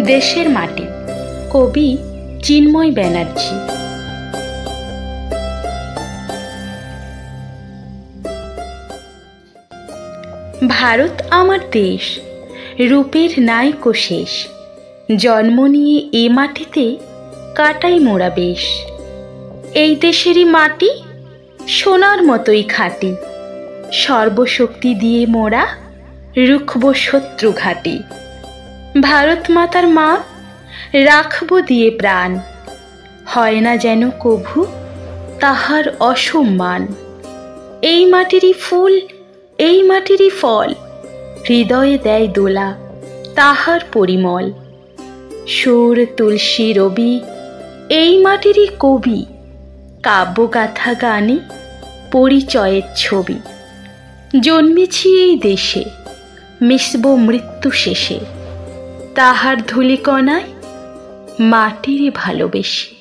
দেশের মাটি, কবি চিন্ময় ব্যানার্জি। ভারত আমার দেশ, রূপের নাইকো শেষ। জন্ম নিয়ে এ মাটিতে কাটাই মোরা বেশ। এই দেশেরই মাটি সোনার মতোই খাঁটি। সর্বশক্তি দিয়ে মোরা রুখব শত্রু ঘাটি। ভারত মাতার মা রাখব দিয়ে প্রাণ, হয় না যেন কভু তাহার অসম্মান। এই মাটিরই ফুল, এই মাটিরই ফল, হৃদয়ে দেয় দোলা তাহার পরিমল। সুর তুলসী রবি এই মাটিরই কবি, কাব্যগাথা গানে পরিচয়ের ছবি। জন্মেছি এই দেশে, মিশব মৃত্যু শেষে, তাহার ধূলিকণায় মাটিরে ভালোবেসে।